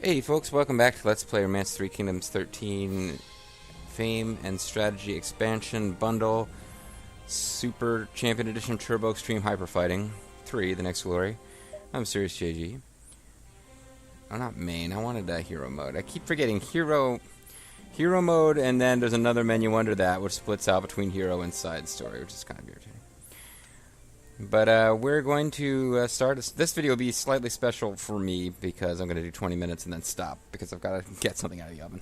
Hey folks, welcome back to Let's Play Romance 3 Kingdoms 13 Fame and Strategy Expansion Bundle Super Champion Edition Turbo Extreme Hyper Fighting 3, The Next Glory. I'm Serious JG. Oh, not main, I wanted hero mode. I keep forgetting hero mode, and then there's another menu under that which splits out between hero and side story, which is kind of irritating. But we're going to start. This video will be slightly special for me because I'm going to do 20 minutes and then stop because I've got to get something out of the oven.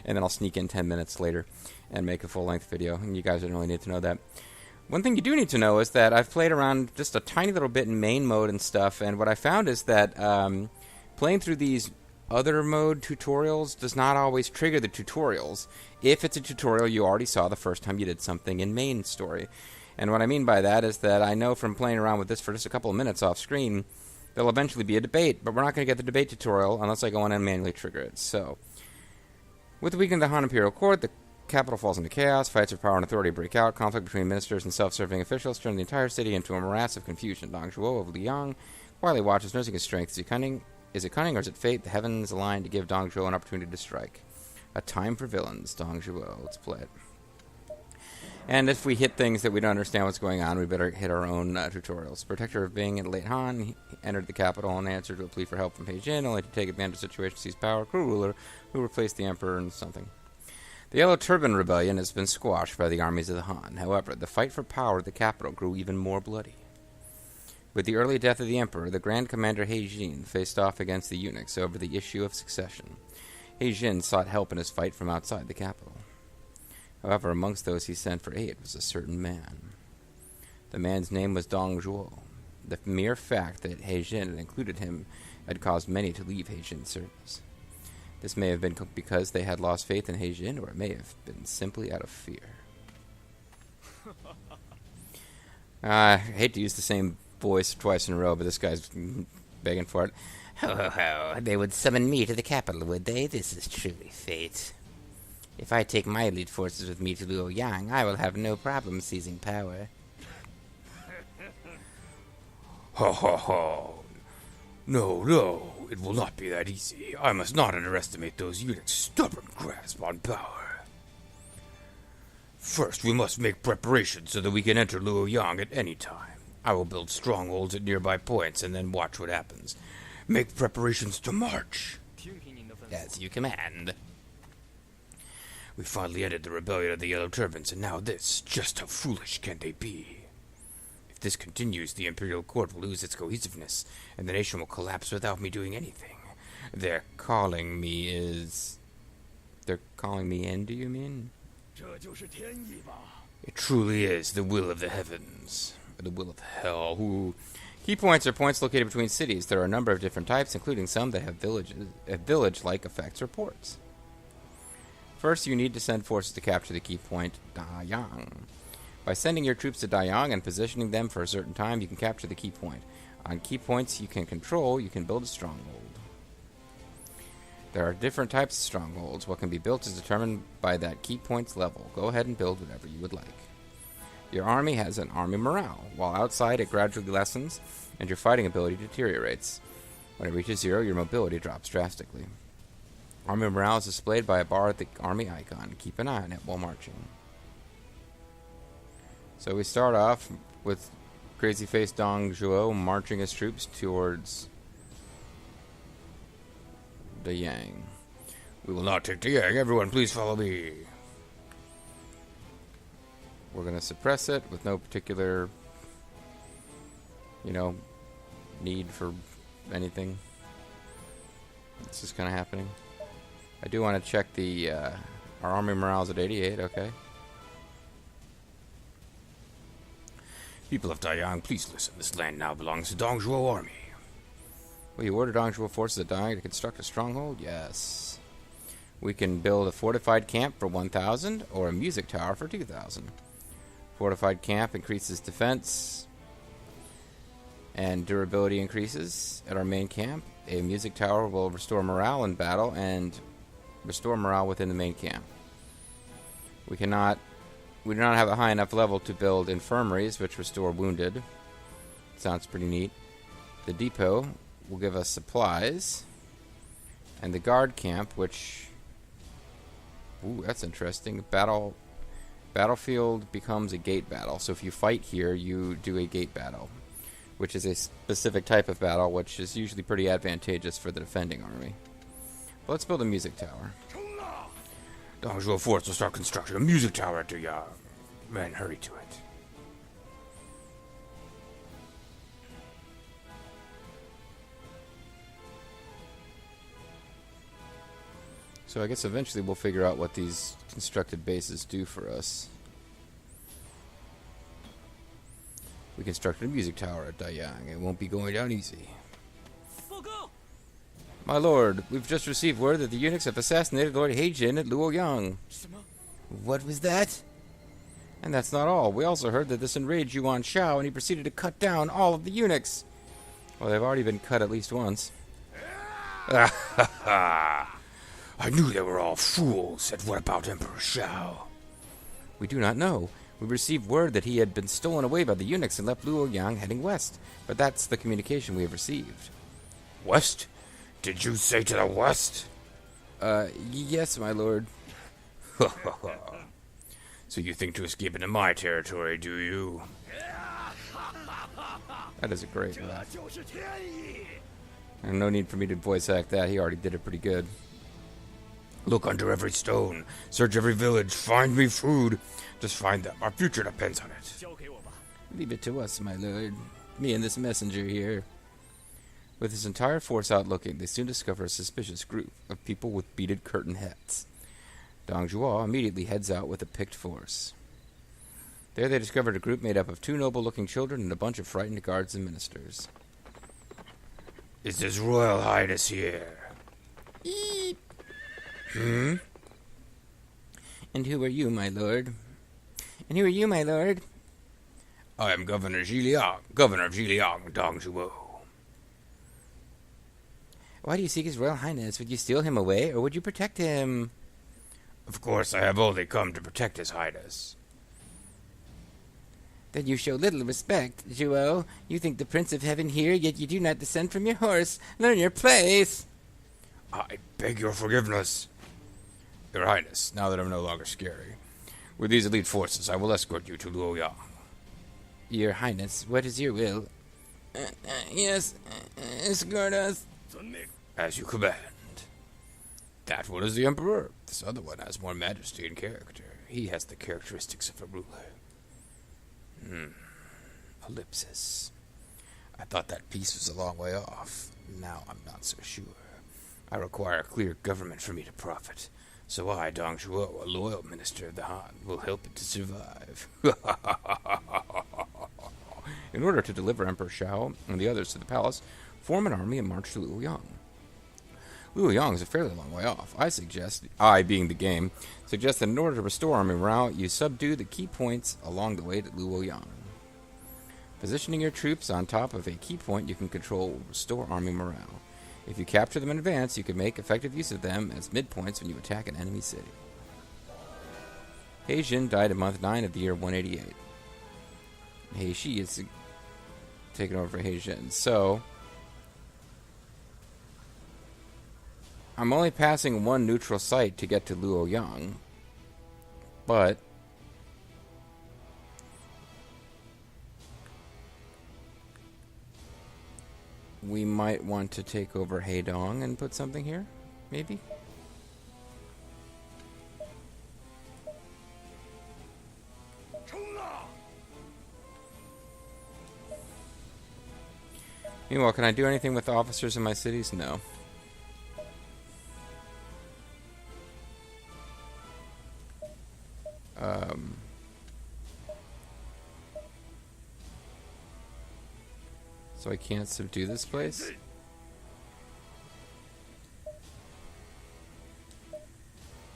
And then I'll sneak in 10 minutes later and make a full-length video. And you guys don't really need to know that. One thing you do need to know is that I've played around just a tiny little bit in main mode and stuff. And what I found is that playing through these other mode tutorials does not always trigger the tutorials if it's a tutorial you already saw the first time you did something in main story. And what I mean by that is that I know from playing around with this for just a couple of minutes off screen, there'll eventually be a debate, but we're not going to get the debate tutorial unless I go in and manually trigger it. So, with the weakening of the Han Imperial Court, the capital falls into chaos, fights for power and authority break out, conflict between ministers and self-serving officials turn the entire city into a morass of confusion. Dong Zhuo of Luoyang quietly watches, nursing his strength. Is it cunning or is it fate? The heavens align to give Dong Zhuo an opportunity to strike. A time for villains, Dong Zhuo. Let's play it. And if we hit things that we don't understand what's going on, we better hit our own tutorials. Protector of Bing and late Han, he entered the capital in answer to a plea for help from He Jin, only to take advantage of the situation to seize power. Cruel ruler who replaced the emperor and something. The Yellow Turban Rebellion has been squashed by the armies of the Han. However, the fight for power at the capital grew even more bloody. With the early death of the emperor, the Grand Commander He Jin faced off against the eunuchs over the issue of succession. He Jin sought help in his fight from outside the capital. However, amongst those he sent for aid was a certain man. The man's name was Dong Zhuo. The mere fact that He Jin had included him had caused many to leave He Jin's service. This may have been because they had lost faith in He Jin, or it may have been simply out of fear. I hate to use the same voice twice in a row, but this guy's begging for it. Ho, ho, ho. They would summon me to the capital, would they? This is truly fate. If I take my elite forces with me to Luoyang, I will have no problem seizing power. Ha ha ha. No, it will not be that easy. I must not underestimate those eunuchs' stubborn grasp on power. First, we must make preparations so that we can enter Luoyang at any time. I will build strongholds at nearby points and then watch what happens. Make preparations to march. As you command. We finally ended the rebellion of the Yellow Turbans, and now this. Just how foolish can they be? If this continues, the Imperial Court will lose its cohesiveness, and the nation will collapse without me doing anything. They're calling me in, do you mean? It truly is the will of the heavens. Or the will of hell. Ooh. Key points are points located between cities. There are a number of different types, including some that have village-like effects or ports. First, you need to send forces to capture the key point, Dayang. By sending your troops to Dayang and positioning them for a certain time, you can capture the key point. On key points you can control, you can build a stronghold. There are different types of strongholds. What can be built is determined by that key point's level. Go ahead and build whatever you would like. Your army has an army morale. While outside, it gradually lessens, and your fighting ability deteriorates. When it reaches 0, your mobility drops drastically. Army morale is displayed by a bar at the army icon. Keep an eye on it while marching. So we start off with crazy-faced Dong Zhuo marching his troops towards the Yang. We will not take the Yang. Everyone, please follow me. We're going to suppress it with no particular, need for anything. It's just kind of happening. I do want to check our army morale's at 88, okay. People of Dayang, please listen. This land now belongs to Dong Zhuo army. Will you order Dong Zhuo forces at Dayang to construct a stronghold? Yes. We can build a fortified camp for 1,000 or a music tower for 2,000. Fortified camp increases defense and durability increases at our main camp. A music tower will restore morale in battle and restore morale within the main camp. We do not have a high enough level to build infirmaries, which restore wounded. Sounds pretty neat. The depot will give us supplies And the guard camp, which... Ooh, that's interesting. Battlefield becomes a gate battle. So if you fight here, you do a gate battle, which is a specific type of battle, which is usually pretty advantageous for the defending army. But let's build a music tower. Dong Zhuo force will start construction a music tower at Luoyang. Men, hurry to it. So I guess eventually we'll figure out what these constructed bases do for us. We constructed a music tower at Luoyang. It won't be going down easy. My lord, we've just received word that the eunuchs have assassinated Lord Heijin at Luoyang. What was that? And that's not all. We also heard that this enraged Yuan Shao, and he proceeded to cut down all of the eunuchs. Well, they've already been cut at least once. I knew they were all fools. And what about Emperor Shao? We do not know. We received word that he had been stolen away by the eunuchs and left Luoyang heading west. But that's the communication we have received. West? Did you say to the west? Yes, my lord. So you think to escape into my territory, do you? That is a great laugh. And no need for me to voice act that. He already did it pretty good. Look under every stone. Search every village. Find me food. Just find them. Our future depends on it. Leave it to us, my lord. Me and this messenger here. With his entire force out looking, they soon discover a suspicious group of people with beaded curtain hats. Dong Zhuo immediately heads out with a picked force. There they discovered a group made up of 2 noble-looking children and a bunch of frightened guards and ministers. Is His Royal Highness here? Eep. Hmm? And who are you, my lord? And who are you, my lord? I am Governor of Zhiliang, Dong Zhuo. Why do you seek His Royal Highness? Would you steal him away, or would you protect him? Of course, I have only come to protect His Highness. Then you show little respect, Zhuo. You think the Prince of Heaven here, yet you do not descend from your horse. Learn your place. I beg your forgiveness. Your Highness, now that I'm no longer scary, with these elite forces, I will escort you to Luoyang. Your Highness, what is your will? Yes, escort us. As you command. That one is the Emperor. This other one has more majesty and character. He has the characteristics of a ruler. Ellipsis. I thought that peace was a long way off. Now I'm not so sure. I require a clear government for me to profit. So I, Dong Zhuo, a loyal minister of the Han, will help it to survive. In order to deliver Emperor Shao and the others to the palace, form an army and march to Luoyang. Luoyang is a fairly long way off. I, being the game, suggest that in order to restore army morale, you subdue the key points along the way to Luoyang. Positioning your troops on top of a key point you can control will restore army morale. If you capture them in advance, you can make effective use of them as midpoints when you attack an enemy city. Heijin died in month 9 of the year 188. Heishi is taken over for Heijin. So, I'm only passing one neutral site to get to Luoyang, but we might want to take over Heidong and put something here, maybe? Meanwhile, can I do anything with the officers in my cities? No. So I can't subdue this place?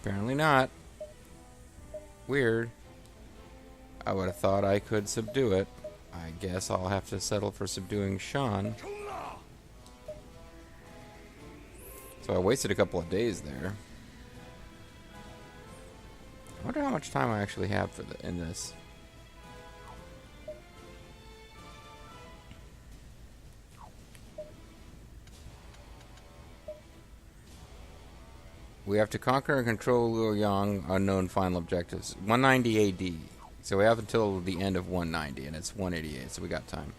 Apparently not. Weird. I would have thought I could subdue it. I guess I'll have to settle for subduing Shan. So I wasted a couple of days there. I wonder how much time I actually have for in this. We have to conquer and control Luoyang, unknown final objectives. 190 AD. So we have until the end of 190, and it's 188, so we got time.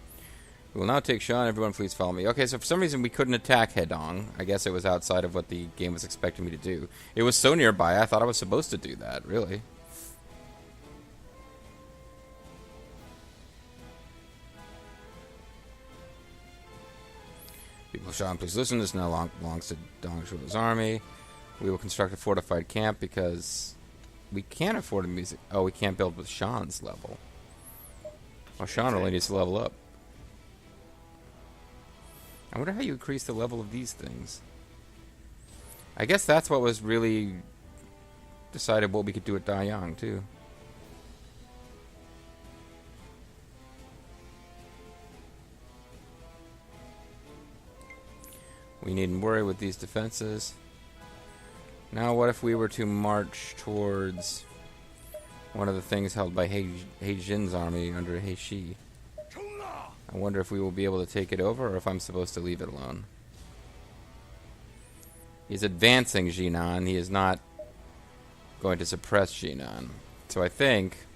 We will now take shu-han. Everyone please follow me. Okay, so for some reason we couldn't attack head-on. I guess it was outside of what the game was expecting me to do. It was so nearby, I thought I was supposed to do that, really. People of shu-han, please listen. This now belongs to Dong Zhuo's army. We will construct a fortified camp because we can't afford a music. Oh, we can't build with shu-han's level. Well, shu-han only needs to level up. I wonder how you increase the level of these things. I guess that's what was really decided what we could do at Dayang, too. We needn't worry with these defenses. Now, what if we were to march towards one of the things held by He Jin's army under He Shi? I wonder if we will be able to take it over, or if I'm supposed to leave it alone. He's advancing Jinan. He is not going to suppress Jinan. So I think...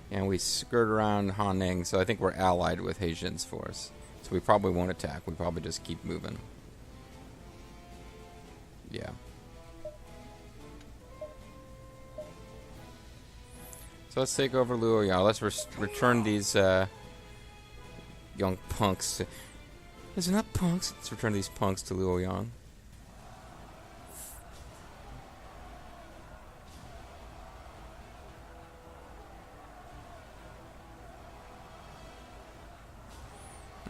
And we skirt around Hanning, so I think we're allied with He Jin's force. So we probably won't attack. We probably just keep moving. Yeah. So let's take over Luoyang. Let's return these young punks. Isn't that punks? Let's return these punks to Luoyang.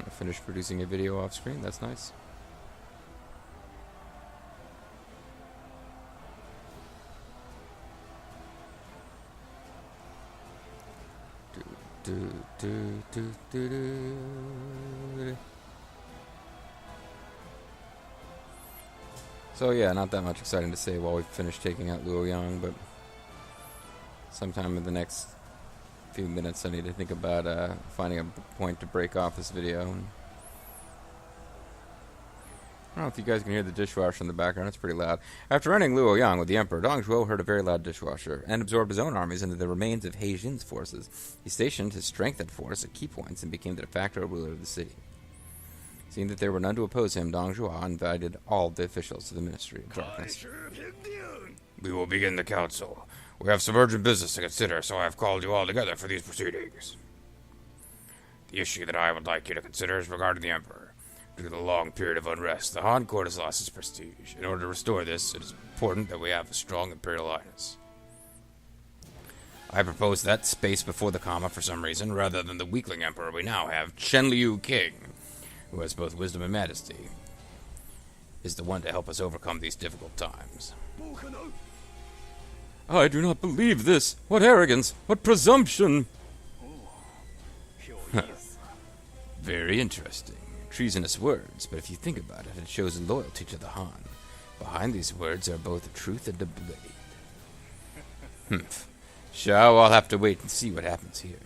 I finished producing a video off screen. That's nice. So yeah, not that much exciting to say while we finish taking out Luoyang, but sometime in the next few minutes I need to think about finding a point to break off this video. I don't know if you guys can hear the dishwasher in the background. It's pretty loud. After running Luoyang with the Emperor, Dong Zhuo heard a very loud dishwasher and absorbed his own armies into the remains of He Jin's forces. He stationed his strengthened force at key points and became the de facto ruler of the city. Seeing that there were none to oppose him, Dong Zhuo invited all the officials to the Ministry of Darkness. We will begin the council. We have some urgent business to consider, so I have called you all together for these proceedings. The issue that I would like you to consider is regarding the Emperor. Due to the long period of unrest, the Han court has lost its prestige. In order to restore this, it is important that we have a strong Imperial Highness. I propose that, space before the comma for some reason, rather than the weakling Emperor, we now have Chen Liu King, who has both wisdom and majesty, is the one to help us overcome these difficult times. I do not believe this. What arrogance! What presumption! Very interesting. Treasonous words, but if you think about it, it shows loyalty to the Han. Behind these words are both a truth and a blade. Humph. Shall I'll have to wait and see what happens here.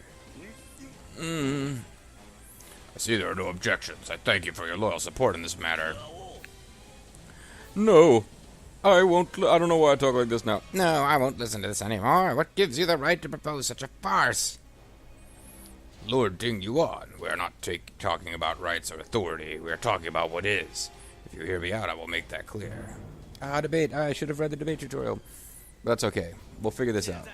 I see there are no objections. I thank you for your loyal support in this matter. No, I won't. I don't know why I talk like this now. No, I won't listen to this anymore. What gives you the right to propose such a farce? Lord Ding Yuan, we are not talking about rights or authority. We are talking about what is. If you hear me out, I will make that clear. Debate. I should have read the debate tutorial. That's okay. We'll figure this out.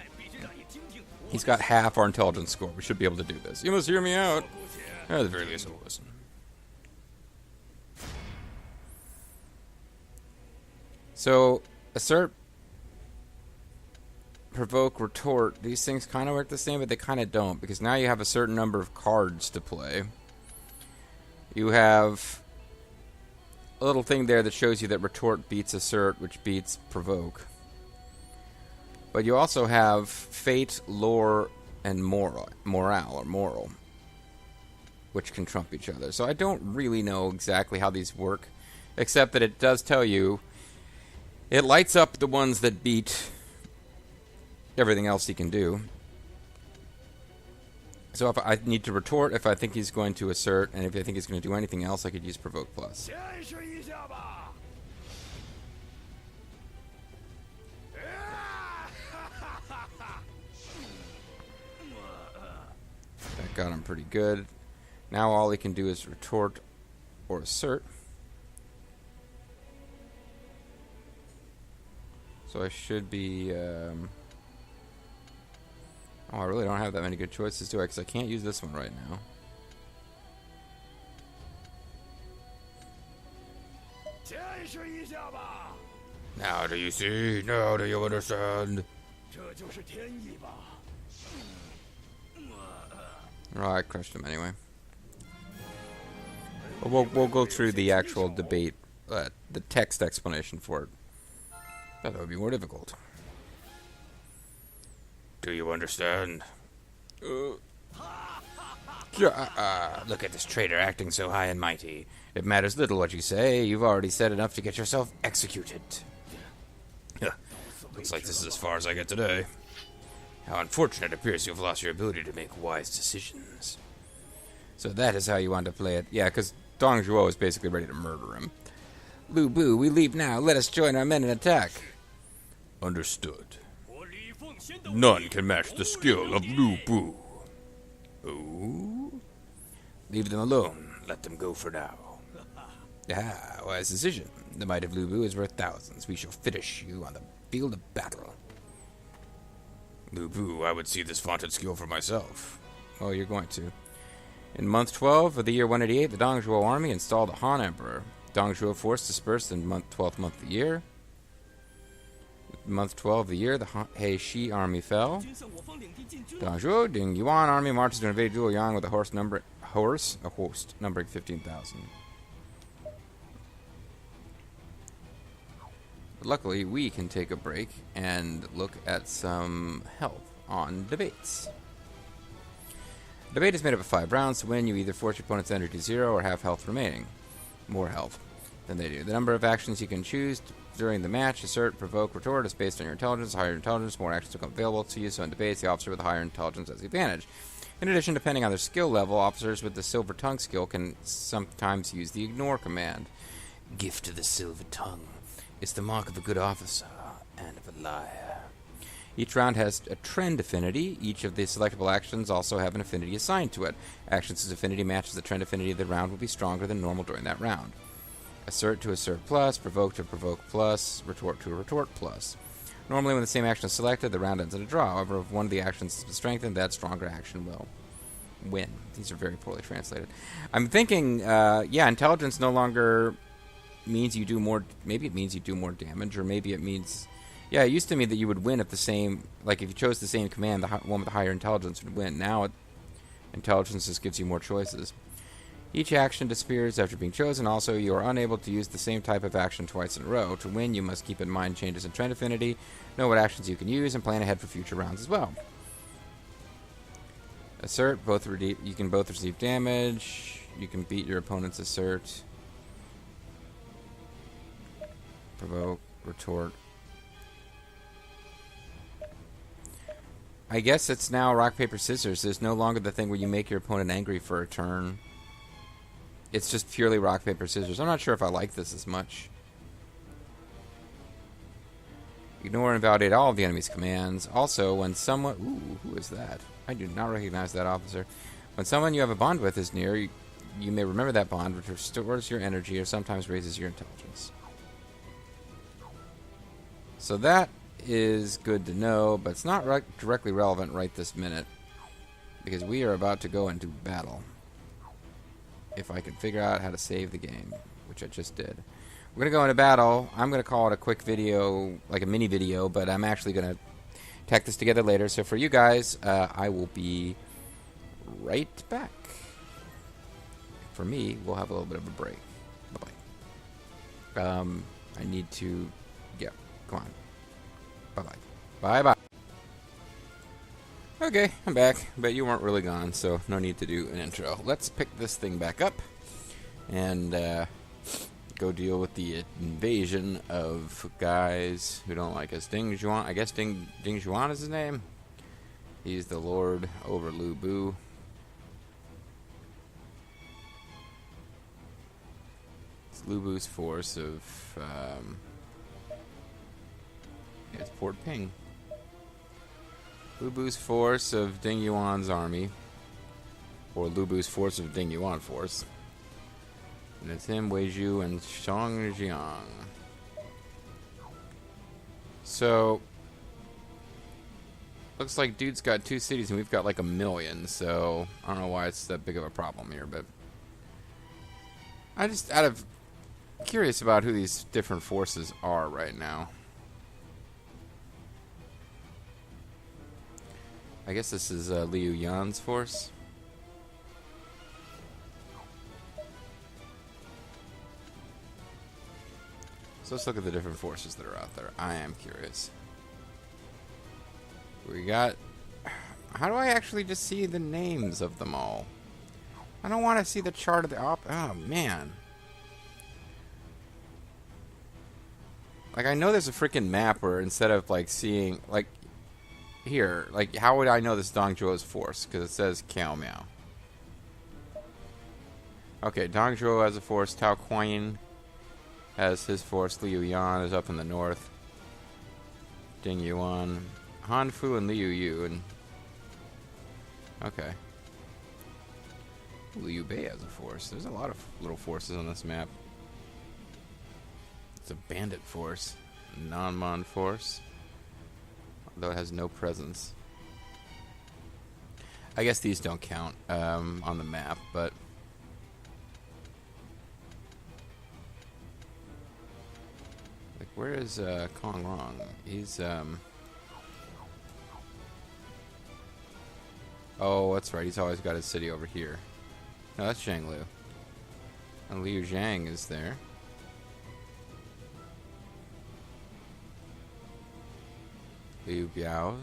He's got half our intelligence score. We should be able to do this. You must hear me out. At the very least, I will listen. So, assert, provoke, retort. These things kind of work the same, but they kind of don't, because now you have a certain number of cards to play. You have a little thing there that shows you that retort beats assert, which beats provoke. But you also have fate, lore, and moral, which can trump each other. So I don't really know exactly how these work, except that it does tell you it lights up the ones that beat everything else he can do. So if I need to retort, if I think he's going to assert, and if I think he's going to do anything else, I could use provoke plus. got him pretty good. Now all he can do is retort or assert. So I should be... oh, I really don't have that many good choices, do I? Because I can't use this one right now. Now do you see? Now do you understand? Oh, I crushed him anyway. We'll go through the actual debate, the text explanation for it. That would be more difficult. Do you understand? Look at this traitor acting so high and mighty. It matters little what you say. You've already said enough to get yourself executed. Looks like this is as far as I get today. How unfortunate it appears you've lost your ability to make wise decisions. So that is how you want to play it. Yeah, because Dong Zhuo is basically ready to murder him. Lu Bu, we leave now. Let us join our men in attack. Understood. None can match the skill of Lu Bu. Oh? Leave them alone. Let them go for now. Ah, wise decision. The might of Lu Bu is worth thousands. We shall finish you on the field of battle. Lu Bu, I would see this vaunted skill for myself. Oh, you're going to. In month 12 of the year 188, the Dong Zhuo army installed a Han Emperor. Dong Zhuo force dispersed in 12th month of the year. Month 12 of the year, the He Shi army fell. Dong Zhuo, Ding Yuan army marches to invade Luoyang with a host numbering 15,000. Luckily, we can take a break and look at some health on debates. Debate is made up of 5 rounds. To win, you either force your opponent's energy to 0 or have health remaining. More health than they do. The number of actions you can choose during the match, assert, provoke, retort, is based on your intelligence. Higher intelligence, more actions become available to you. So in debates, the officer with the higher intelligence has the advantage. In addition, depending on their skill level, officers with the Silver Tongue skill can sometimes use the Ignore command. Gift to the Silver Tongue is the mark of a good officer and of a liar. Each round has a trend affinity. Each of the selectable actions also have an affinity assigned to it. Actions whose affinity matches the trend affinity of the round will be stronger than normal during that round. Assert to assert plus, provoke to provoke plus, retort to retort plus. Normally when the same action is selected, the round ends in a draw. However, if one of the actions has been strengthened, that stronger action will win. These are very poorly translated. I'm thinking, intelligence no longer means you do more. Maybe it means you do more damage, or maybe it means... Yeah, it used to mean that you would win if the same... Like, if you chose the same command, the one with the higher intelligence would win. Now, intelligence just gives you more choices. Each action disappears after being chosen. Also, you are unable to use the same type of action twice in a row. To win, you must keep in mind changes in trend affinity, know what actions you can use, and plan ahead for future rounds as well. Assert, you can both receive damage. You can beat your opponent's assert. Provoke, retort. I guess it's now rock, paper, scissors. There's no longer the thing where you make your opponent angry for a turn. It's just purely rock, paper, scissors. I'm not sure if I like this as much. Ignore and invalidate all of the enemy's commands. Also, when someone... Ooh, who is that? I do not recognize that officer. When someone you have a bond with is near, you may remember that bond, which restores your energy or sometimes raises your intelligence. So that is good to know, but it's not directly relevant right this minute, because we are about to go into battle. If I can figure out how to save the game, which I just did. We're going to go into battle. I'm going to call it a quick video, like a mini video, but I'm actually going to tack this together later. So for you guys, I will be right back. For me, we'll have a little bit of a break. Bye-bye. I need to... Yeah, come on. Bye-bye. Bye-bye. Okay, I'm back, but you weren't really gone, so no need to do an intro. Let's pick this thing back up and go deal with the invasion of guys who don't like us. Ding Zhuan, I guess Ding Zhuan is his name. He's the lord over Lu Bu. It's Lu Bu's force of... it's Port Ping. Lu Bu's force of Ding Yuan's army. Or Lubu's force of Ding Yuan force. And it's him, Weizhu, and Shangjiang. So, looks like dude's got 2 cities and we've got like 1 million, so I don't know why it's that big of a problem here, but I just curious about who these different forces are right now. I guess this is Liu Yan's force. So let's look at the different forces that are out there. I am curious. We got... How do I actually just see the names of them all? I don't want to see the chart of the Oh, man. Like, I know there's a freaking map where instead of, like, seeing... Like, here. Like, how would I know this Dong Zhuo's force? Because it says Kiao Miao. Okay, Dong Zhuo has a force. Tao Quan has his force. Liu Yan is up in the north. Ding Yuan. Han Fu and Liu Yu. And okay. Liu Bei has a force. There's a lot of little forces on this map. It's a bandit force. Non-mon force. Although it has no presence. I guess these don't count on the map, but... Like, where is Kong Rong? He's, Oh, that's right. He's always got his city over here. No, that's Zhang Liu. And Liu Zhang is there. Liu Biao.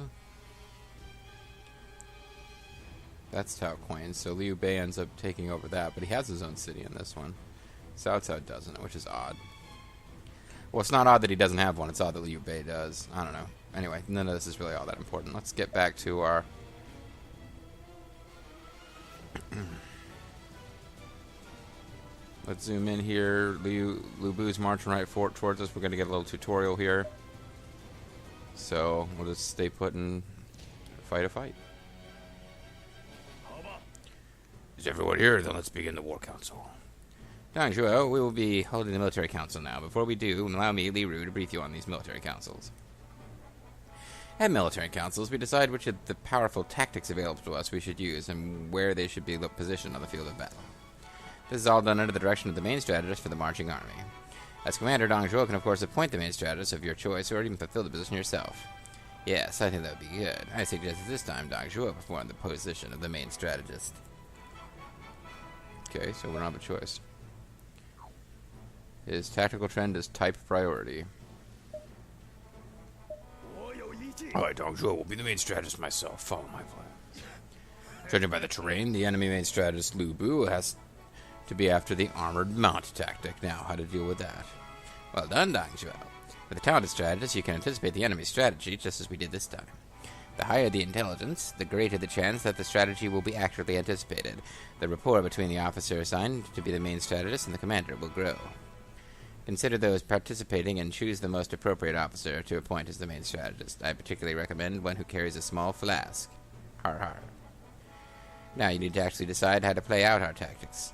That's Tao Quan. So Liu Bei ends up taking over that, but he has his own city in this one. Cao Cao doesn't, which is odd. Well, it's not odd that he doesn't have one. It's odd that Liu Bei does. I don't know. Anyway, none of this is really all that important. Let's get back to our... Let's zoom in here. Liu Bu's marching right towards us. We're going to get a little tutorial here. So, we'll just stay put and fight a fight. Is everyone here? Then let's begin the war council. Dong Zhuo, we will be holding the military council now. Before we do, allow me, Li Ru, to brief you on these military councils. At military councils, we decide which of the powerful tactics available to us we should use and where they should be positioned on the field of battle. This is all done under the direction of the main strategist for the marching army. As commander, Dong Zhuo can of course appoint the main strategist of your choice or even fulfill the position yourself. Yes, I think that would be good. I suggest that this time Dong Zhuo perform the position of the main strategist. Okay, so we don't have a choice. His tactical trend is type priority. Alright, Dong Zhuo will be the main strategist myself. Follow my plan. Judging by the terrain, the enemy main strategist Lu Bu has to be after the armored mount tactic. Now, how to deal with that? Well done, Dong Zhuo. With a talented strategist, you can anticipate the enemy's strategy, just as we did this time. The higher the intelligence, the greater the chance that the strategy will be accurately anticipated. The rapport between the officer assigned to be the main strategist and the commander will grow. Consider those participating and choose the most appropriate officer to appoint as the main strategist. I particularly recommend one who carries a small flask. Har har. Now you need to actually decide how to play out our tactics.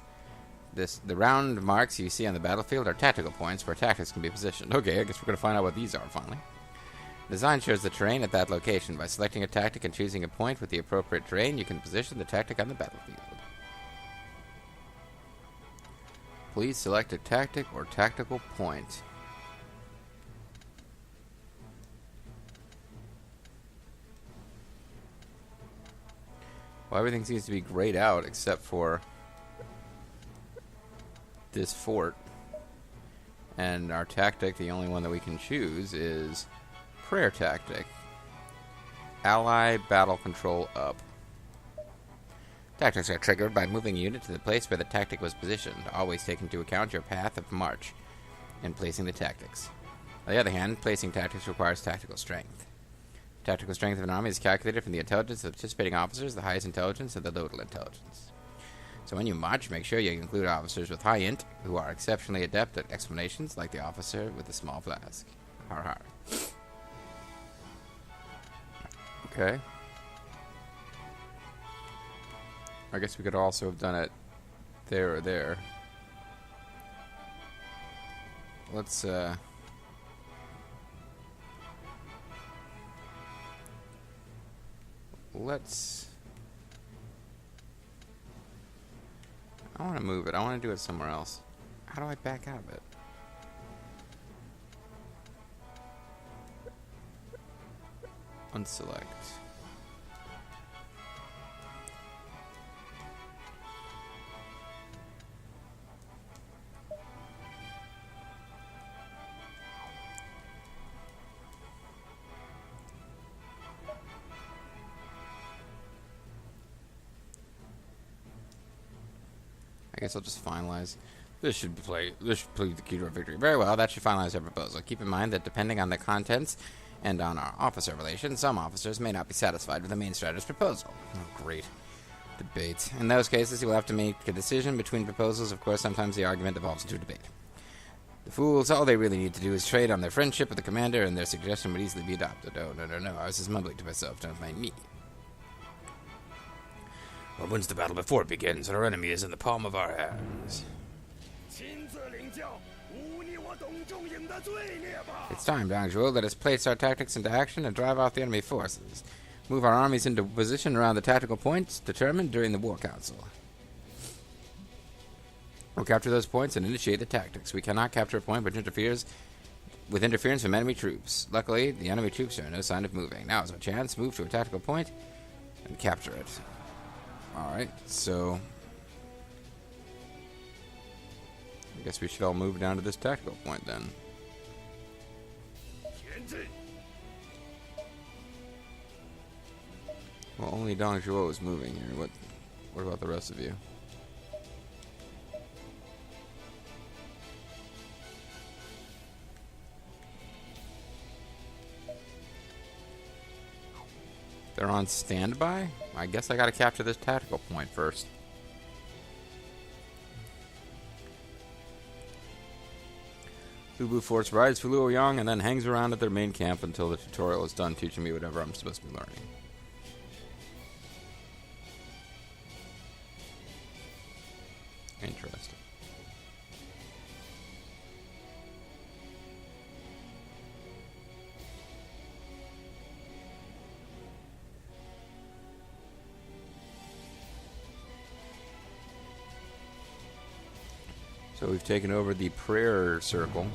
The round marks you see on the battlefield are tactical points where tactics can be positioned. Okay, I guess we're going to find out what these are finally. Design shows the terrain at that location. By selecting a tactic and choosing a point with the appropriate terrain, you can position the tactic on the battlefield. Please select a tactic or tactical point. Well, everything seems to be grayed out except for this fort. And our tactic, the only one that we can choose, is prayer tactic. Ally battle control up. Tactics are triggered by moving a unit to the place where the tactic was positioned. Always take into account your path of march in placing the tactics. On the other hand, placing tactics requires tactical strength. Tactical strength of an army is calculated from the intelligence of participating officers, the highest intelligence, and the total intelligence. So when you march, make sure you include officers with high int who are exceptionally adept at explanations, like the officer with the small flask. Har har. Okay. I guess we could also have done it there or there. Let's I want to move it. I want to do it somewhere else. How do I back out of it? Unselect. I guess I'll just finalize. This should plead the key to our victory. Very well, that should finalize our proposal. Keep in mind that depending on the contents and on our officer relations, some officers may not be satisfied with the main strategist's proposal. Oh, great. Debate. In those cases, you will have to make a decision between proposals. Of course, sometimes the argument evolves into a debate. The fools, all they really need to do is trade on their friendship with the commander, and their suggestion would easily be adopted. Oh, no. I was just mumbling to myself. Don't mind me. Well, when's the battle before it begins, and our enemy is in the palm of our hands? It's time, Dong Zhuo. Let us place our tactics into action and drive off the enemy forces. Move our armies into position around the tactical points determined during the War Council. We'll capture those points and initiate the tactics. We cannot capture a point which interferes with interference from enemy troops. Luckily, the enemy troops show no sign of moving. Now is our chance. Move to a tactical point and capture it. Alright, so I guess we should all move down to this tactical point then. Well, only Dong Zhuo is moving here. What about the rest of you? They're on standby? I guess I gotta capture this tactical point first. Lubu Force rides for Luoyang and then hangs around at their main camp until the tutorial is done teaching me whatever I'm supposed to be learning. Interesting. So we've taken over the prayer circle.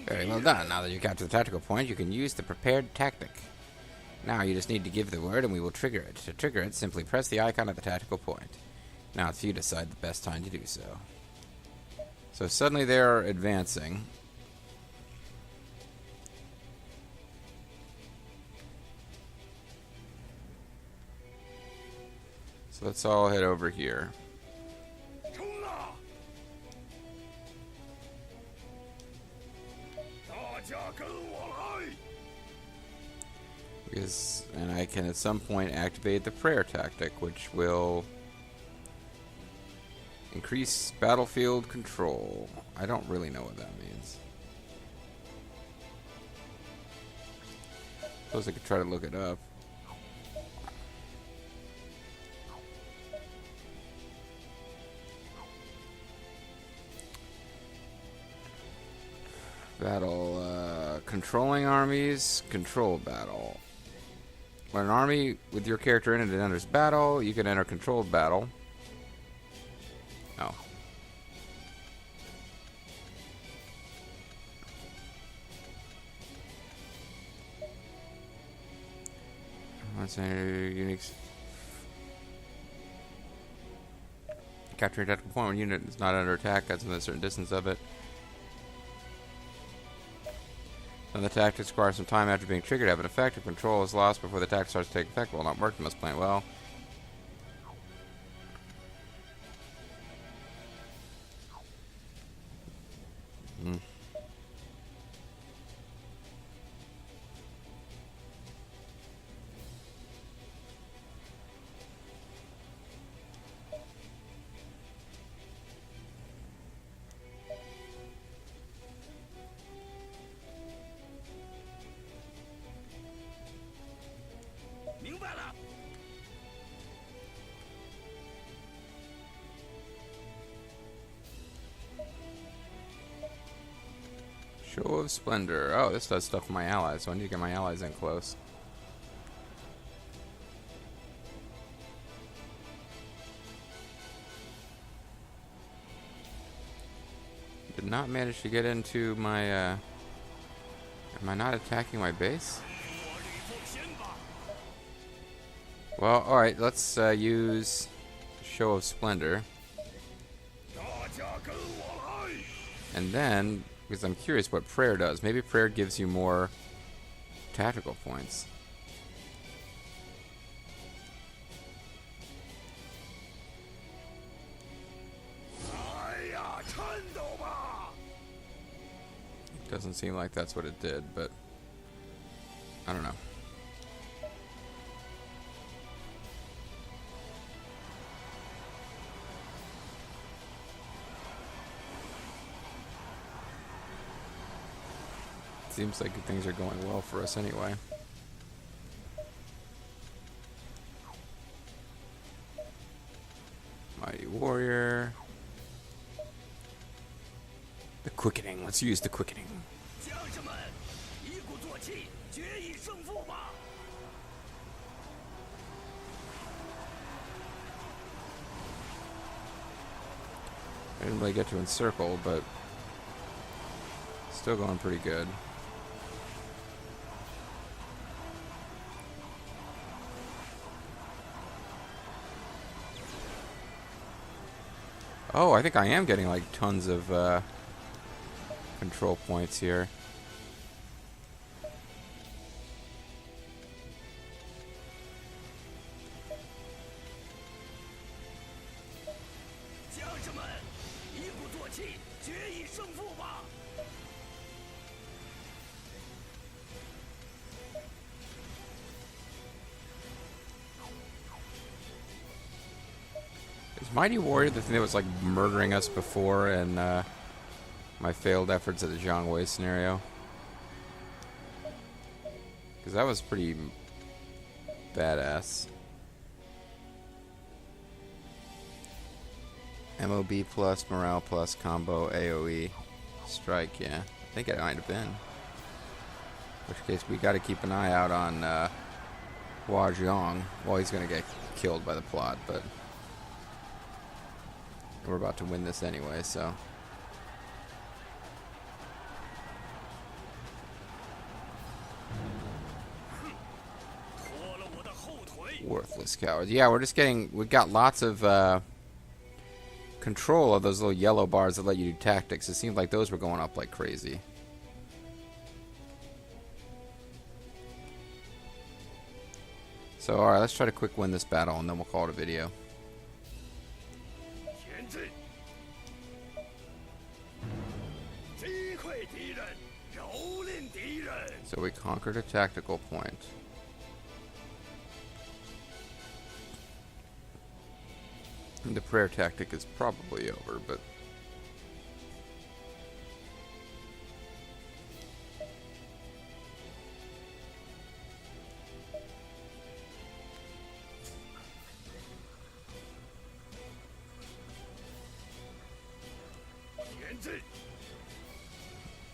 Very well done. Now that you got to the tactical point, you can use the prepared tactic. Now you just need to give the word and we will trigger it. To trigger it, simply press the icon at the tactical point. Now it's you to decide the best time to do so. So suddenly they are advancing. So let's all head over here. And I can at some point activate the prayer tactic, which will increase battlefield control. I don't really know what that means. Suppose I could try to look it up. Battle, controlling armies, control battle. When an army with your character in it enters battle, you can enter controlled battle. Oh. Let's say unique. Capturing a tactical point when unit is not under attack, that's within a certain distance of it. Then the tactics require some time after being triggered to have an effect. If control is lost before the tactic starts to take effect, will not work. You must plan well. Show of Splendor. Oh, this does stuff for my allies, so I need to get my allies in close. Did not manage to get into my, am I not attacking my base? Well, alright, let's use Show of Splendor. And then, because I'm curious what prayer does. Maybe prayer gives you more tactical points. Doesn't seem like that's what it did, but I don't know. Seems like things are going well for us anyway. Mighty Warrior. The quickening. Let's use the quickening. I didn't really get to encircle, but still going pretty good. Oh, I think I am getting like tons of control points here. Is Mighty Warrior the thing that was like murdering us before in my failed efforts at the Zhangwei scenario? Because that was pretty badass. MOB plus, morale plus, combo, AoE, strike, yeah. I think it might have been. In which case we got to keep an eye out on Hua Zhong. Well, he's going to get killed by the plot, but we're about to win this anyway, so. Worthless cowards. Yeah, we're just getting, we got lots of control of those little yellow bars that let you do tactics. It seemed like those were going up like crazy. So, alright, let's try to quick win this battle and then we'll call it a video. So we conquered a tactical point. And the prayer tactic is probably over, but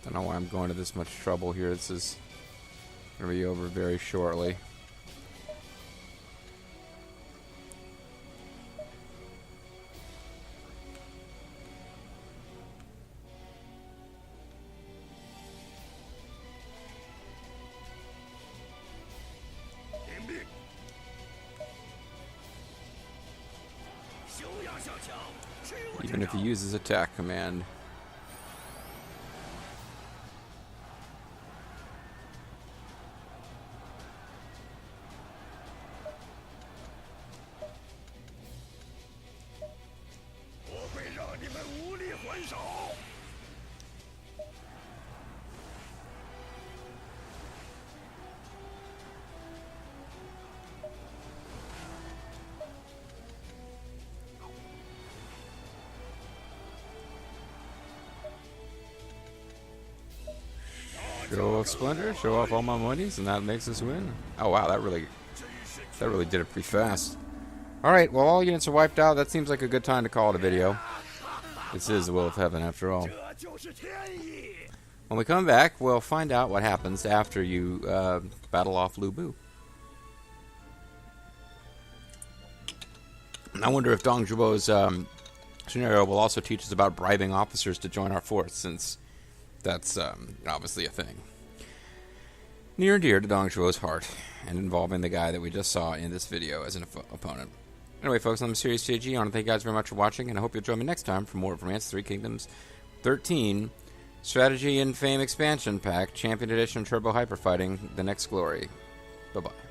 don't know why I'm going to this much trouble here. This is going to be over very shortly. Even if he uses attack command. Show of Splendor, show off all my monies, and that makes us win. Oh wow, that really did it pretty fast. Alright, well all units are wiped out. That seems like a good time to call it a video. This is the will of heaven after all. When we come back, we'll find out what happens after you battle off Lu Bu. I wonder if Dong Zhuo's scenario will also teach us about bribing officers to join our force, since that's obviously a thing. Near and dear to Dong Zhuo's heart, and involving the guy that we just saw in this video as an opponent. Anyway, folks, I'm Serious JG. I want to thank you guys very much for watching, and I hope you'll join me next time for more of Romance 3 Kingdoms 13 Strategy and Fame Expansion Pack, Champion Edition Turbo Hyper Fighting, The Next Glory. Bye-bye.